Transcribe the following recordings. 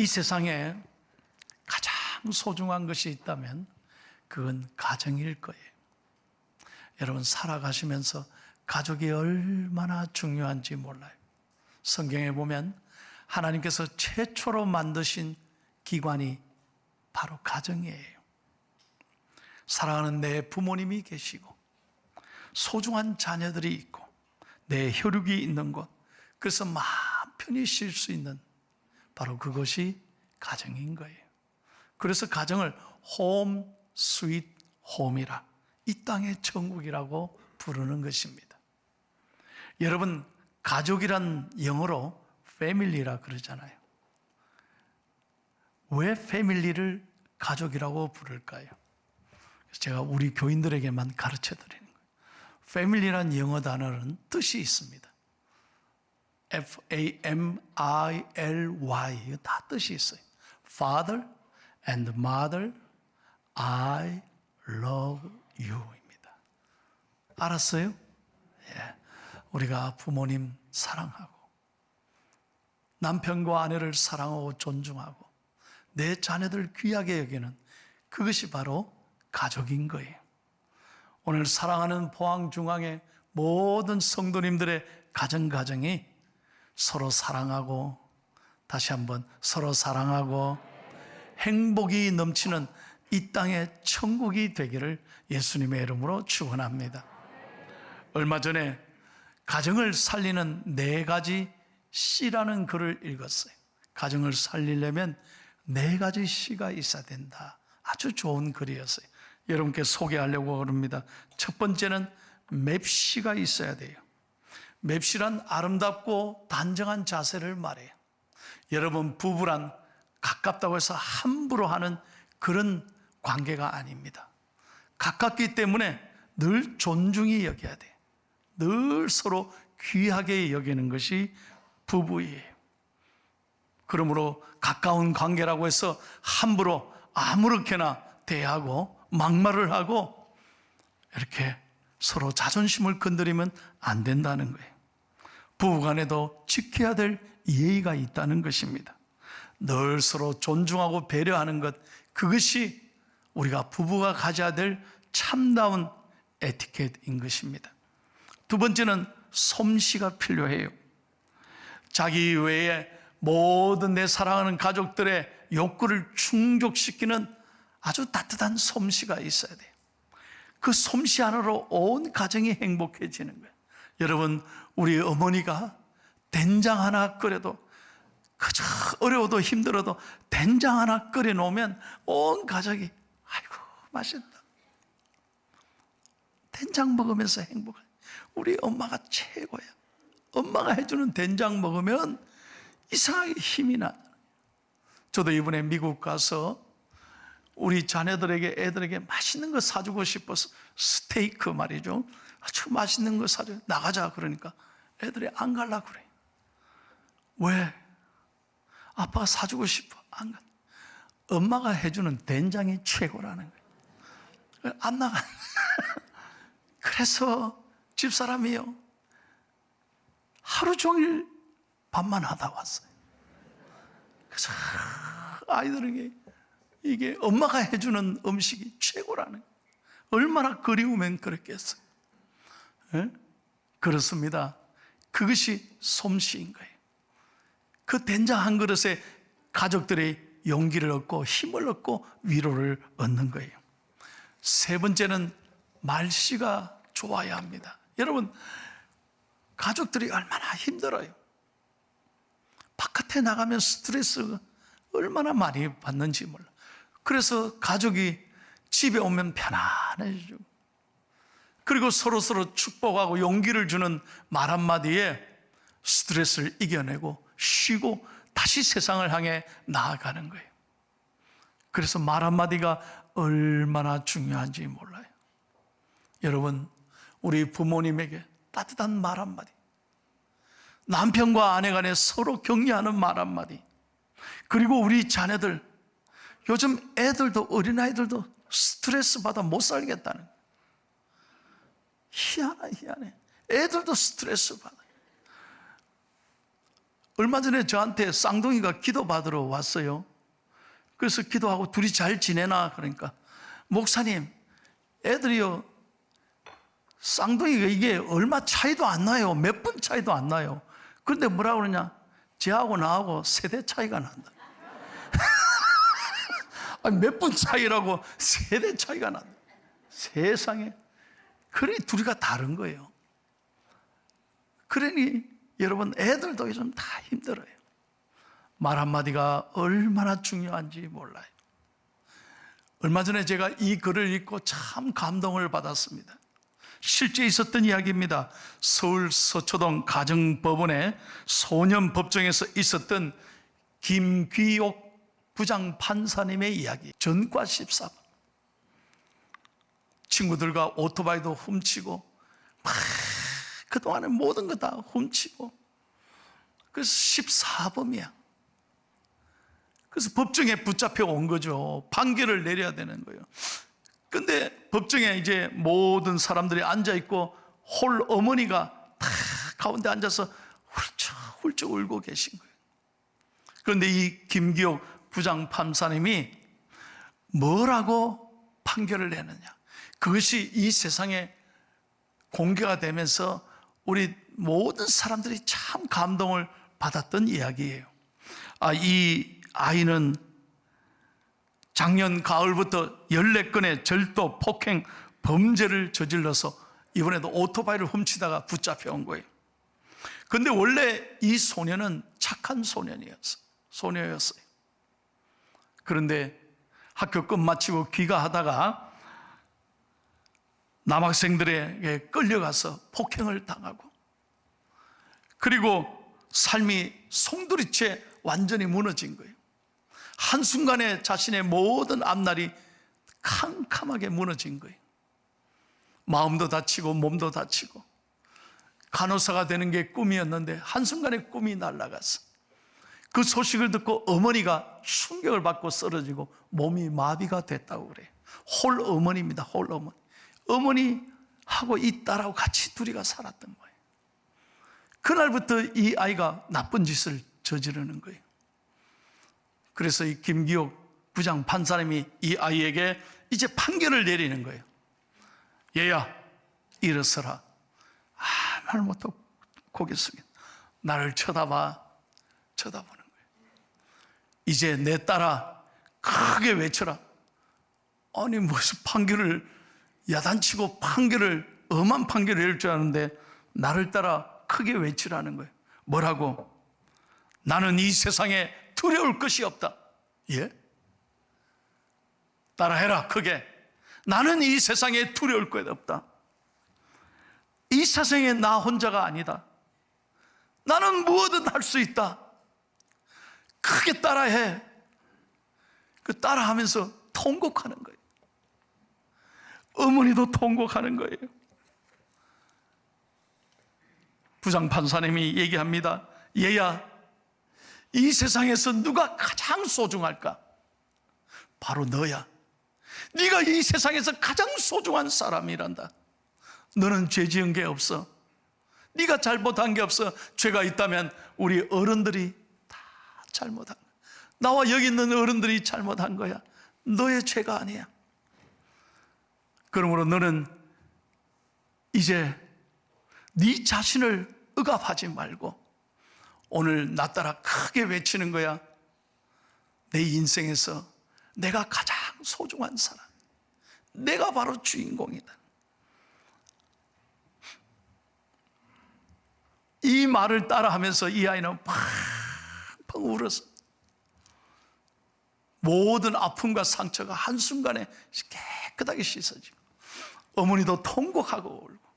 세상에 가장 소중한 것이 있다면 그건 가정일 거예요. 여러분, 살아가시면서 가족이 얼마나 중요한지 몰라요. 성경에 보면 하나님께서 최초로 만드신 기관이 바로 가정이에요. 사랑하는 내 부모님이 계시고 소중한 자녀들이 있고 내 혈육이 있는 곳, 그래서 마음 편히 쉴 수 있는 바로 그것이 가정인 거예요. 그래서 가정을 홈 스윗 홈이라, 이 땅의 천국이라고 부르는 것입니다. 여러분, 가족이란 영어로 family라 그러잖아요. 왜 패밀리를 가족이라고 부를까요? 제가 우리 교인들에게만 가르쳐 드리는 거예요. 패밀리란 영어 단어는 뜻이 있습니다. F-A-M-I-L-Y, 다 뜻이 있어요. Father and Mother, I love you입니다. 알았어요? 예. 우리가 부모님 사랑하고 남편과 아내를 사랑하고 존중하고 내 자녀들 귀하게 여기는 그것이 바로 가족인 거예요. 오늘 사랑하는 포항중앙의 모든 성도님들의 가정이 서로 사랑하고, 다시 한번 서로 사랑하고 행복이 넘치는 이 땅의 천국이 되기를 예수님의 이름으로 축원합니다. 얼마 전에 가정을 살리는 4가지 C라는 글을 읽었어요. 가정을 살리려면 4가지 C가 있어야 된다. 아주 좋은 글이었어요. 여러분께 소개하려고 합니다. 첫 번째는 맵시가 있어야 돼요. 맵시란 아름답고 단정한 자세를 말해요. 여러분, 부부란 가깝다고 해서 함부로 하는 그런 관계가 아닙니다. 가깝기 때문에 늘 존중히 여겨야 돼요. 늘 서로 귀하게 여기는 것이 부부예요. 그러므로 가까운 관계라고 해서 함부로 아무렇게나 대하고 막말을 하고 이렇게 서로 자존심을 건드리면 안 된다는 거예요. 부부간에도 지켜야 될 예의가 있다는 것입니다. 늘 서로 존중하고 배려하는 것, 그것이 우리가 부부가 가져야 될 참다운 에티켓인 것입니다. 두 번째는 솜씨가 필요해요. 자기 외에 모든 내 사랑하는 가족들의 욕구를 충족시키는 아주 따뜻한 솜씨가 있어야 돼요. 그 솜씨 하나로 온 가정이 행복해지는 거예요. 여러분, 우리 어머니가 된장 하나 끓여도, 그저 어려워도 힘들어도 된장 하나 끓여 놓으면 온 가족이 아이고 맛있다, 된장 먹으면서 행복해. 우리 엄마가 최고야. 엄마가 해주는 된장 먹으면 이상하게 힘이 나. 저도 이번에 미국 가서 우리 자녀들에게, 애들에게 맛있는 거 사주고 싶어서, 스테이크 말이죠, 아주 맛있는 거 사줘. 나가자 그러니까 애들이 안 가려고 그래. 왜? 아빠가 사주고 싶어. 안 가. 엄마가 해주는 된장이 최고라는 거예요. 안 나가. 그래서 집사람이요, 하루 종일 밥만 하다 왔어요. 그래서 아이들에게 이게 엄마가 해주는 음식이 최고라는 거예요. 얼마나 그리우면 그랬겠어요. 예? 그렇습니다. 그것이 솜씨인 거예요. 그 된장 한 그릇에 가족들의 용기를 얻고 힘을 얻고 위로를 얻는 거예요. 세 번째는 말씨가 좋아야 합니다. 여러분, 가족들이 얼마나 힘들어요. 바깥에 나가면 스트레스 얼마나 많이 받는지 몰라. 그래서 가족이 집에 오면 편안해지고, 그리고 서로서로 축복하고 용기를 주는 말 한마디에 스트레스를 이겨내고 쉬고 다시 세상을 향해 나아가는 거예요. 그래서 말 한마디가 얼마나 중요한지 몰라요. 여러분, 우리 부모님에게 따뜻한 말 한마디, 남편과 아내 간에 서로 격려하는 말 한마디, 그리고 우리 자녀들, 요즘 애들도, 어린아이들도 스트레스 받아 못 살겠다는 거예요. 희한해. 애들도 스트레스 받아요. 얼마 전에 저한테 쌍둥이가 기도받으러 왔어요. 그래서 기도하고 둘이 잘 지내나? 그러니까 목사님, 애들이요 쌍둥이가 이게 얼마 차이도 안 나요. 몇 분 차이도 안 나요. 그런데 뭐라고 그러냐? 쟤하고 나하고 세대 차이가 난다. 아니, 몇 분 차이라고 세대 차이가 난다. 세상에. 그러니 둘이가 다른 거예요. 그러니 여러분, 애들도 요즘 다 힘들어요. 말 한마디가 얼마나 중요한지 몰라요. 얼마 전에 제가 이 글을 읽고 참 감동을 받았습니다. 실제 있었던 이야기입니다. 서울 서초동 가정법원의 소년법정에서 있었던 김귀옥 부장판사님의 이야기. 전과 14번. 친구들과 오토바이도 훔치고 막 그동안에 모든 거 다 훔치고, 그래서 14범이야. 그래서 법정에 붙잡혀 온 거죠. 판결을 내려야 되는 거예요. 근데 법정에 이제 모든 사람들이 앉아있고 홀 어머니가 다 가운데 앉아서 훌쩍훌쩍 울고 계신 거예요. 그런데 이 김기옥 부장판사님이 뭐라고 판결을 내느냐, 그것이 이 세상에 공개가 되면서 우리 모든 사람들이 참 감동을 받았던 이야기예요. 이 아이는 작년 가을부터 14건의 절도, 폭행, 범죄를 저질러서 이번에도 오토바이를 훔치다가 붙잡혀 온 거예요. 그런데 원래 이 소녀는 착한 소녀였어요. 그런데 학교 끝마치고 귀가하다가 남학생들에게 끌려가서 폭행을 당하고, 그리고 삶이 송두리째 완전히 무너진 거예요. 한순간에 자신의 모든 앞날이 캄캄하게 무너진 거예요. 마음도 다치고 몸도 다치고, 간호사가 되는 게 꿈이었는데 한순간에 꿈이 날아갔어. 그 소식을 듣고 어머니가 충격을 받고 쓰러지고 몸이 마비가 됐다고 그래요. 홀 어머니입니다. 홀 어머니. 어머니하고 이 딸하고 같이 둘이가 살았던 거예요. 그날부터 이 아이가 나쁜 짓을 저지르는 거예요. 그래서 이 김기옥 부장 판사님이 이 아이에게 이제 판결을 내리는 거예요. 얘야, 일어서라. 아무 말 못하고 고개 숙여 나를 쳐다보는 거예요. 이제 내 딸아, 크게 외쳐라. 아니, 무슨 판결을 야단치고 엄한 판결을 내릴 줄 아는데 나를 따라 크게 외치라는 거예요. 뭐라고? 나는 이 세상에 두려울 것이 없다. 예? 따라해라, 크게. 나는 이 세상에 두려울 것이 없다. 이 세상에 나 혼자가 아니다. 나는 무엇든 할 수 있다. 크게 따라해. 그 따라하면서 통곡하는 거예요. 어머니도 통곡하는 거예요. 부장판사님이 얘기합니다. 얘야, 이 세상에서 누가 가장 소중할까? 바로 너야. 네가 이 세상에서 가장 소중한 사람이란다. 너는 죄 지은 게 없어. 네가 잘못한 게 없어. 죄가 있다면 우리 어른들이 다 잘못한 거야. 나와 여기 있는 어른들이 잘못한 거야. 너의 죄가 아니야. 그러므로 너는 이제 네 자신을 억압하지 말고 오늘 나 따라 크게 외치는 거야. 내 인생에서 내가 가장 소중한 사람, 내가 바로 주인공이다. 이 말을 따라하면서 이 아이는 팡팡 울었어. 모든 아픔과 상처가 한순간에 깨끗하게 씻어지고 어머니도 통곡하고 울고,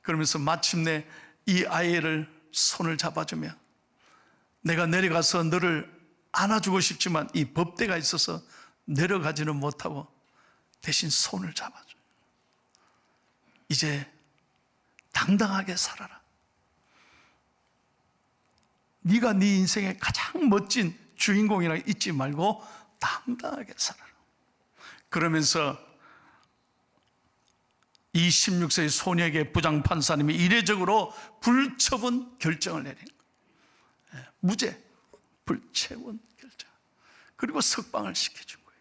그러면서 마침내 이 아이를 손을 잡아주며 내가 내려가서 너를 안아주고 싶지만 이 법대가 있어서 내려가지는 못하고 대신 손을 잡아줘. 이제 당당하게 살아라. 네가 네 인생의 가장 멋진 주인공이라 잊지 말고 당당하게 살아라. 그러면서 이 16세의 소녀에게 부장판사님이 이례적으로 불처분 결정을 내린 거예요. 무죄, 불체원 결정. 그리고 석방을 시켜준 거예요.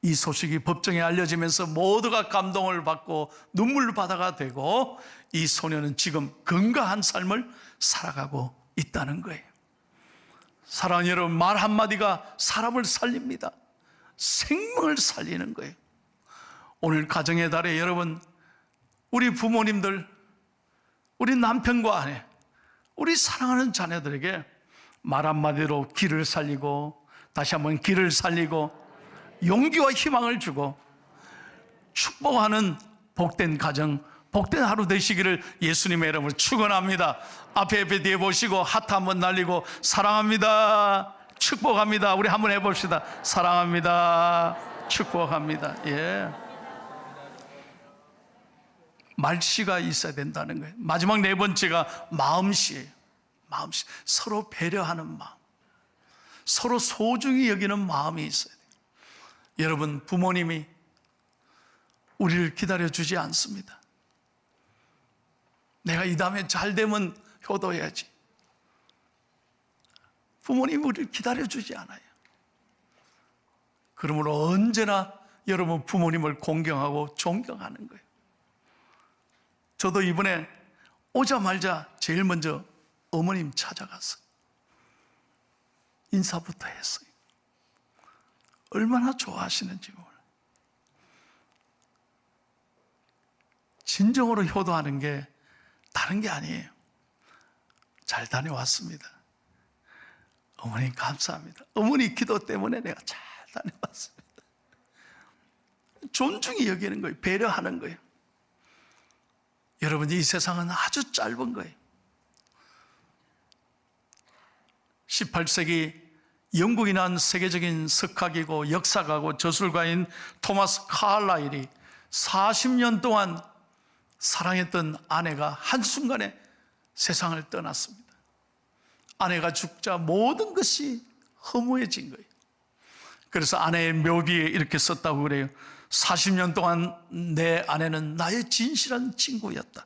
이 소식이 법정에 알려지면서 모두가 감동을 받고 눈물바다가 되고 이 소녀는 지금 건강한 삶을 살아가고 있다는 거예요. 사랑하는 여러분, 말 한마디가 사람을 살립니다. 생명을 살리는 거예요. 오늘 가정의 달에 여러분, 우리 부모님들, 우리 남편과 아내, 우리 사랑하는 자녀들에게 말 한마디로 길을 살리고, 다시 한번 길을 살리고 용기와 희망을 주고 축복하는 복된 가정, 복된 하루 되시기를 예수님의 이름으로 축원합니다. 앞에 뒤에 보시고 하트 한번 날리고 사랑합니다, 축복합니다. 우리 한번 해봅시다. 사랑합니다, 축복합니다. 예. 말씨가 있어야 된다는 거예요. 마지막 네 번째가 마음씨예요. 마음씨. 서로 배려하는 마음, 서로 소중히 여기는 마음이 있어야 돼요. 여러분, 부모님이 우리를 기다려주지 않습니다. 내가 이 다음에 잘 되면 효도해야지. 부모님이 우리를 기다려주지 않아요. 그러므로 언제나 여러분 부모님을 공경하고 존경하는 거예요. 저도 이번에 오자마자 제일 먼저 어머님 찾아갔어요. 인사부터 했어요. 얼마나 좋아하시는지 몰라요. 진정으로 효도하는 게 다른 게 아니에요. 잘 다녀왔습니다. 어머니 감사합니다. 어머니 기도 때문에 내가 잘 다녀왔습니다. 존중히 여기는 거예요. 배려하는 거예요. 여러분, 이 세상은 아주 짧은 거예요. 18세기 영국이 난 세계적인 석학이고 역사가고 저술가인 토마스 카를라일이 40년 동안 사랑했던 아내가 한순간에 세상을 떠났습니다. 아내가 죽자 모든 것이 허무해진 거예요. 그래서 아내의 묘비에 이렇게 썼다고 그래요. 40년 동안 내 아내는 나의 진실한 친구였다.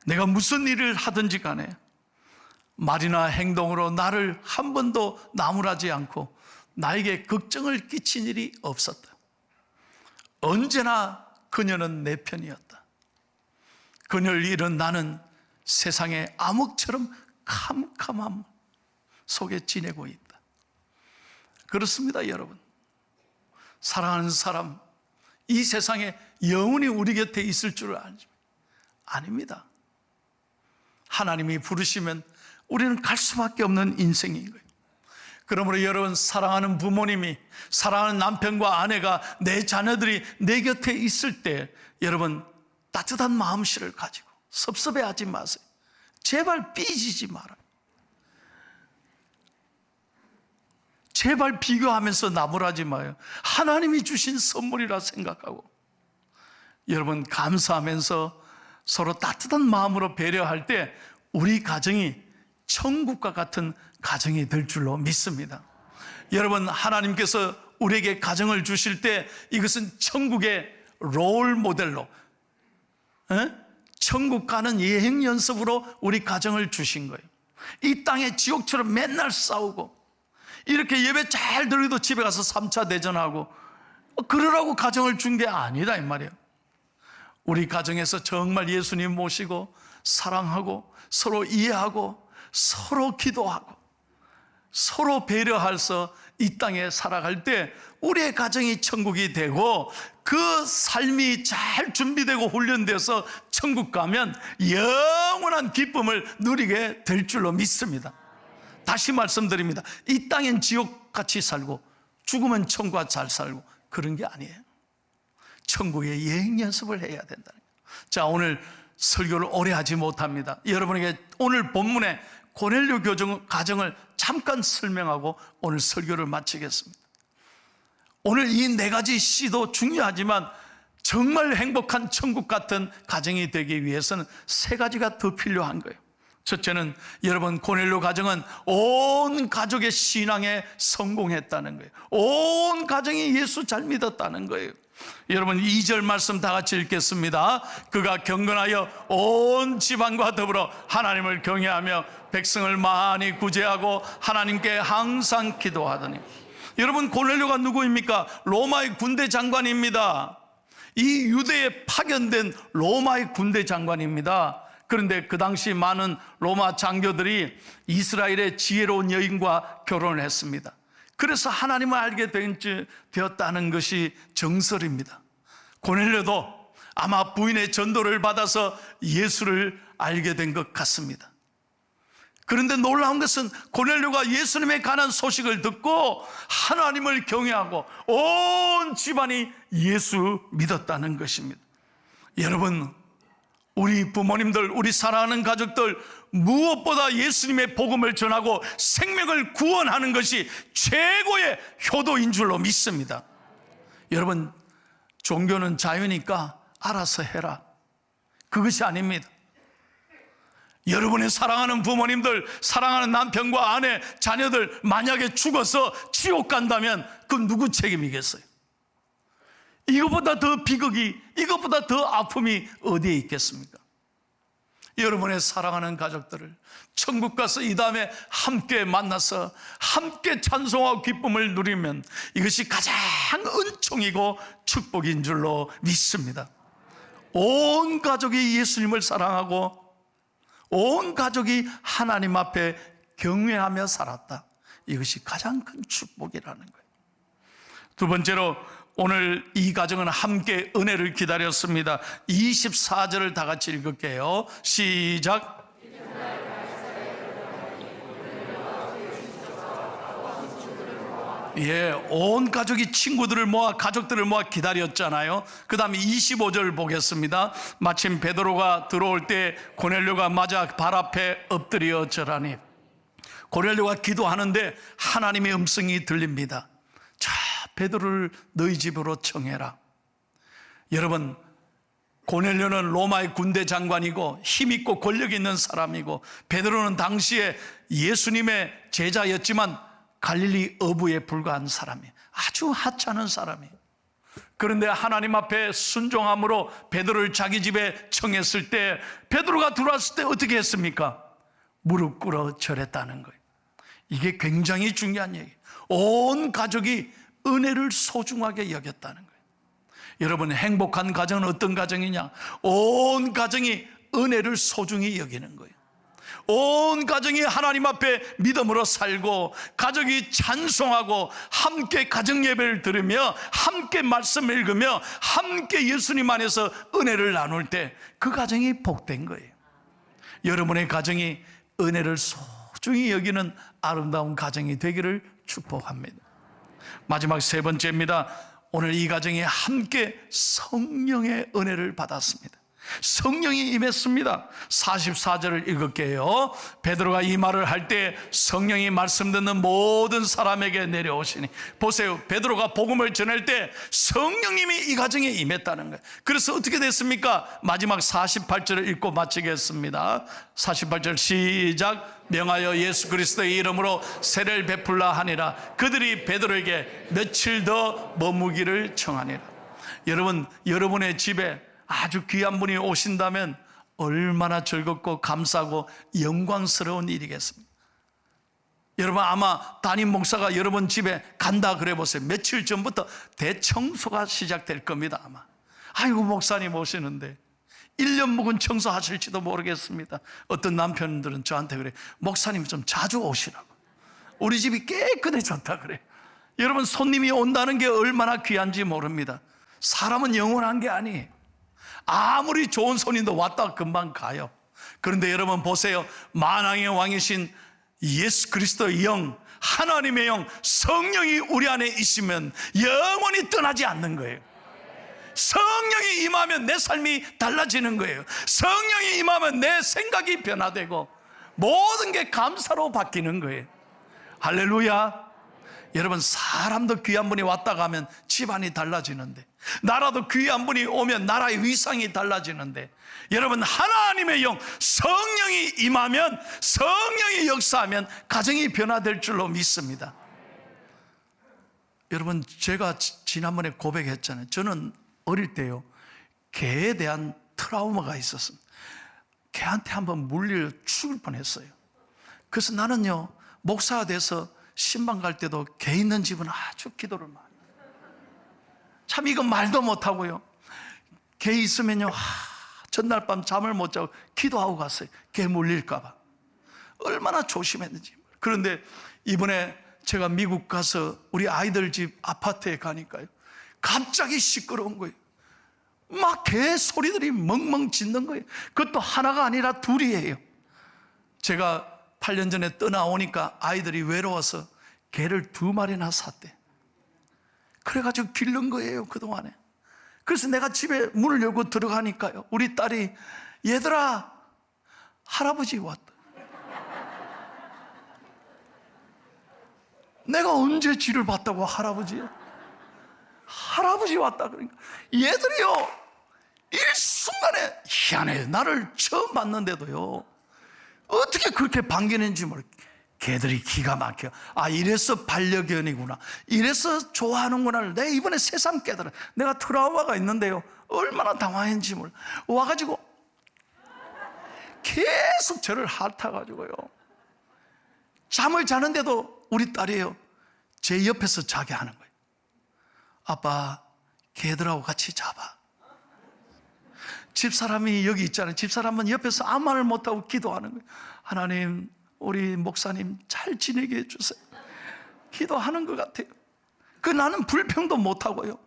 내가 무슨 일을 하든지 간에 말이나 행동으로 나를 한 번도 나무라지 않고 나에게 걱정을 끼친 일이 없었다. 언제나 그녀는 내 편이었다. 그녀를 잃은 나는 세상의 암흑처럼 캄캄함 속에 지내고 있다. 그렇습니다, 여러분. 사랑하는 사람, 이 세상에 영원히 우리 곁에 있을 줄 알지? 아닙니다. 하나님이 부르시면 우리는 갈 수밖에 없는 인생인 거예요. 그러므로 여러분, 사랑하는 부모님이, 사랑하는 남편과 아내가, 내 자녀들이 내 곁에 있을 때 여러분 따뜻한 마음씨를 가지고 섭섭해하지 마세요. 제발 삐지지 마라. 제발 비교하면서 나무라지 마요. 하나님이 주신 선물이라 생각하고 여러분 감사하면서 서로 따뜻한 마음으로 배려할 때 우리 가정이 천국과 같은 가정이 될 줄로 믿습니다. 여러분, 하나님께서 우리에게 가정을 주실 때 이것은 천국의 롤 모델로, 천국 가는 여행 연습으로 우리 가정을 주신 거예요. 이 땅에 지옥처럼 맨날 싸우고 이렇게 예배 잘 드리도 집에 가서 3차 대전하고 그러라고 가정을 준 게 아니다 이 말이에요. 우리 가정에서 정말 예수님 모시고 사랑하고 서로 이해하고 서로 기도하고 서로 배려해서 이 땅에 살아갈 때 우리의 가정이 천국이 되고 그 삶이 잘 준비되고 훈련돼서 천국 가면 영원한 기쁨을 누리게 될 줄로 믿습니다. 다시 말씀드립니다. 이 땅엔 지옥같이 살고 죽으면 천국과 잘 살고 그런 게 아니에요. 천국의 여행 연습을 해야 된다는 거예요. 자, 오늘 설교를 오래 하지 못합니다. 여러분에게 오늘 본문의 고넬료 가정을 잠깐 설명하고 오늘 설교를 마치겠습니다. 오늘 이 네 가지 시도 중요하지만 정말 행복한 천국 같은 가정이 되기 위해서는 세 가지가 더 필요한 거예요. 첫째는 여러분, 고넬료 가정은 온 가족의 신앙에 성공했다는 거예요. 온 가정이 예수 잘 믿었다는 거예요. 여러분 2절 말씀 다 같이 읽겠습니다. 그가 경건하여 온 지방과 더불어 하나님을 경외하며 백성을 많이 구제하고 하나님께 항상 기도하더니. 여러분 고넬료가 누구입니까? 로마의 군대 장관입니다. 이 유대에 파견된 로마의 군대 장관입니다. 그런데 그 당시 많은 로마 장교들이 이스라엘의 지혜로운 여인과 결혼을 했습니다. 그래서 하나님을 알게 되었다는 것이 정설입니다. 고넬료도 아마 부인의 전도를 받아서 예수를 알게 된 것 같습니다. 그런데 놀라운 것은 고넬료가 예수님에 관한 소식을 듣고 하나님을 경외하고 온 집안이 예수 믿었다는 것입니다. 여러분, 우리 부모님들, 우리 사랑하는 가족들, 무엇보다 예수님의 복음을 전하고 생명을 구원하는 것이 최고의 효도인 줄로 믿습니다. 여러분, 종교는 자유니까 알아서 해라, 그것이 아닙니다. 여러분의 사랑하는 부모님들, 사랑하는 남편과 아내, 자녀들 만약에 죽어서 지옥 간다면 그건 누구 책임이겠어요? 이것보다 더 비극이, 이것보다 더 아픔이 어디에 있겠습니까? 여러분의 사랑하는 가족들을 천국 가서 이 다음에 함께 만나서 함께 찬송하고 기쁨을 누리면 이것이 가장 은총이고 축복인 줄로 믿습니다. 온 가족이 예수님을 사랑하고 온 가족이 하나님 앞에 경외하며 살았다. 이것이 가장 큰 축복이라는 거예요. 두 번째로 오늘 이 가정은 함께 은혜를 기다렸습니다. 24절을 다 같이 읽을게요. 시작. 예, 온 가족이 친구들을 모아 가족들을 모아 기다렸잖아요. 그 다음에 25절 보겠습니다. 마침 베드로가 들어올 때 고넬료가 맞아 발 앞에 엎드려 절하니. 고넬료가 기도하는데 하나님의 음성이 들립니다. 자, 베드로를 너희 집으로 청해라. 여러분, 고넬료는 로마의 군대 장관이고 힘있고 권력 있는 사람이고, 베드로는 당시에 예수님의 제자였지만 갈릴리 어부에 불과한 사람이에요. 아주 하찮은 사람이에요. 그런데 하나님 앞에 순종함으로 베드로를 자기 집에 청했을 때, 베드로가 들어왔을 때 어떻게 했습니까? 무릎 꿇어 절했다는 거예요. 이게 굉장히 중요한 얘기예요. 온 가족이 은혜를 소중하게 여겼다는 거예요. 여러분, 행복한 가정은 어떤 가정이냐? 온 가정이 은혜를 소중히 여기는 거예요. 온 가정이 하나님 앞에 믿음으로 살고, 가족이 찬송하고 함께 가정 예배를 들으며 함께 말씀 읽으며 함께 예수님 안에서 은혜를 나눌 때 그 가정이 복된 거예요. 여러분의 가정이 은혜를 소중히 여기는 아름다운 가정이 되기를 축복합니다. 마지막 세 번째입니다. 오늘 이 가정이 함께 성령의 은혜를 받았습니다. 성령이 임했습니다. 44절을 읽을게요. 베드로가 이 말을 할 때 성령이 말씀 듣는 모든 사람에게 내려오시니. 보세요, 베드로가 복음을 전할 때 성령님이 이 가정에 임했다는 거예요. 그래서 어떻게 됐습니까? 마지막 48절을 읽고 마치겠습니다. 48절 시작. 명하여 예수 그리스도의 이름으로 세례를 베풀라 하니라. 그들이 베드로에게 며칠 더 머무기를 청하니라. 여러분, 여러분의 집에 아주 귀한 분이 오신다면 얼마나 즐겁고 감사하고 영광스러운 일이겠습니까? 여러분, 아마 담임 목사가 여러분 집에 간다 그래 보세요. 며칠 전부터 대청소가 시작될 겁니다. 아마 아이고, 목사님 오시는데 1년 묵은 청소하실지도 모르겠습니다. 어떤 남편들은 저한테 그래, 목사님 좀 자주 오시라고, 우리 집이 깨끗해졌다 그래. 여러분, 손님이 온다는 게 얼마나 귀한지 모릅니다. 사람은 영원한 게 아니에요. 아무리 좋은 손님도 왔다 금방 가요. 그런데 여러분 보세요, 만왕의 왕이신 예수 그리스도의 영, 하나님의 영, 성령이 우리 안에 있으면 영원히 떠나지 않는 거예요. 성령이 임하면 내 삶이 달라지는 거예요. 성령이 임하면 내 생각이 변화되고 모든 게 감사로 바뀌는 거예요. 할렐루야. 여러분, 사람도 귀한 분이 왔다 가면 집안이 달라지는데, 나라도 귀한 분이 오면 나라의 위상이 달라지는데, 여러분, 하나님의 영, 성령이 임하면, 성령이 역사하면 가정이 변화될 줄로 믿습니다. 여러분, 제가 지난번에 고백했잖아요. 저는 어릴 때요, 개에 대한 트라우마가 있었습니다. 개한테 한번 물려 죽을 뻔했어요. 그래서 나는요, 목사가 돼서 신방 갈 때도 개 있는 집은 아주 기도를 많이 해요. 참 이건 말도 못하고요, 개 있으면요, 전날 밤 잠을 못 자고 기도하고 갔어요. 개 물릴까 봐. 얼마나 조심했는지. 그런데 이번에 제가 미국 가서 우리 아이들 집 아파트에 가니까요, 갑자기 시끄러운 거예요. 막 개 소리들이 멍멍 짖는 거예요. 그것도 하나가 아니라 둘이에요. 제가 8년 전에 떠나오니까 아이들이 외로워서 개를 2마리나 샀대. 그래가지고 기른 거예요, 그동안에. 그래서 내가 집에 문을 열고 들어가니까요, 우리 딸이, 얘들아, 할아버지 왔다. 내가 언제 쥐를 봤다고 할아버지야? 할아버지 왔다 그러니까 얘들이요, 일순간에 희한해. 나를 처음 봤는데도요, 어떻게 그렇게 반기는지 모르겠어. 개들이 기가 막혀. 아, 이래서 반려견이구나, 이래서 좋아하는구나. 내가 이번에 새삼 깨달아. 내가 트라우마가 있는데요, 얼마나 당황했는지 몰라. 와가지고 계속 저를 핥아가지고요, 잠을 자는데도 우리 딸이요, 제 옆에서 자게 하는 거예요. 아빠, 개들하고 같이 자봐. 집사람이 여기 있잖아요. 집사람은 옆에서 아무 말을 못하고 기도하는 거예요. 하나님, 우리 목사님 잘 지내게 해주세요. 기도하는 것 같아요. 나는 불평도 못하고요,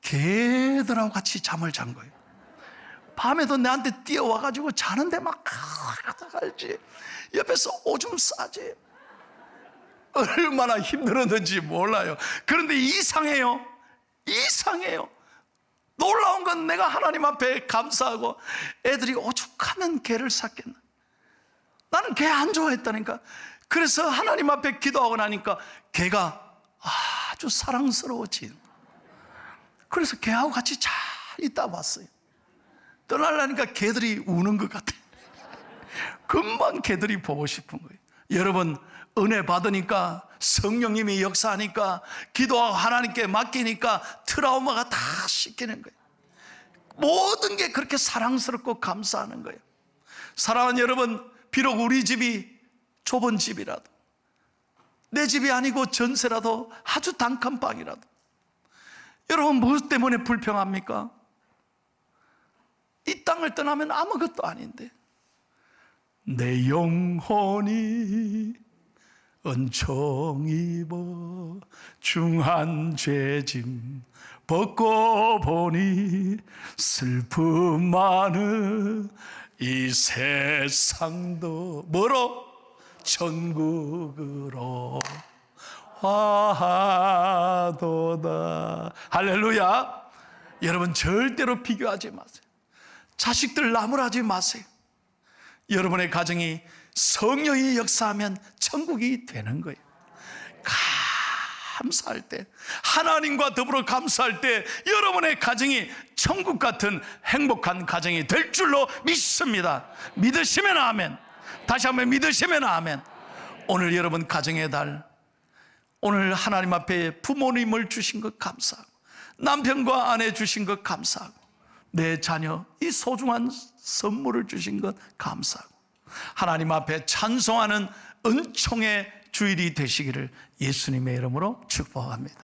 개들하고 같이 잠을 잔 거예요. 밤에도 내한테 뛰어와가지고 자는데 막 알지, 옆에서 오줌 싸지. 얼마나 힘들었는지 몰라요. 그런데 이상해요. 놀라운 건 내가 하나님 앞에 감사하고, 애들이 오죽하면 개를 샀겠나. 나는 개 안 좋아했다니까. 그래서 하나님 앞에 기도하고 나니까 개가 아주 사랑스러워진. 그래서 개하고 같이 잘 있다 왔어요. 떠나려니까 개들이 우는 것 같아요. 금방 개들이 보고 싶은 거예요. 여러분, 은혜 받으니까, 성령님이 역사하니까, 기도하고 하나님께 맡기니까 트라우마가 다 씻기는 거예요. 모든 게 그렇게 사랑스럽고 감사하는 거예요. 사랑하는 여러분, 비록 우리 집이 좁은 집이라도, 내 집이 아니고 전세라도, 아주 단칸방이라도, 여러분 무엇 때문에 불평합니까? 이 땅을 떠나면 아무것도 아닌데, 내 영혼이 은총 입어 중한 죄짐 벗고 보니, 슬픔 많은 이 세상도 뭐로? 천국으로 화도다. 할렐루야. 여러분, 절대로 비교하지 마세요. 자식들 나무라지 마세요. 여러분의 가정이 성령이 역사하면 천국이 되는 거예요. 감사할 때, 하나님과 더불어 감사할 때, 여러분의 가정이 천국 같은 행복한 가정이 될 줄로 믿습니다. 믿으시면 아멘. 다시 한번 믿으시면 아멘. 오늘 여러분 가정의 달, 오늘 하나님 앞에 부모님을 주신 것 감사하고, 남편과 아내 주신 것 감사하고, 내 자녀 이 소중한 선물을 주신 것 감사하고, 하나님 앞에 찬송하는 은총의 주일이 되시기를 예수님의 이름으로 축복합니다.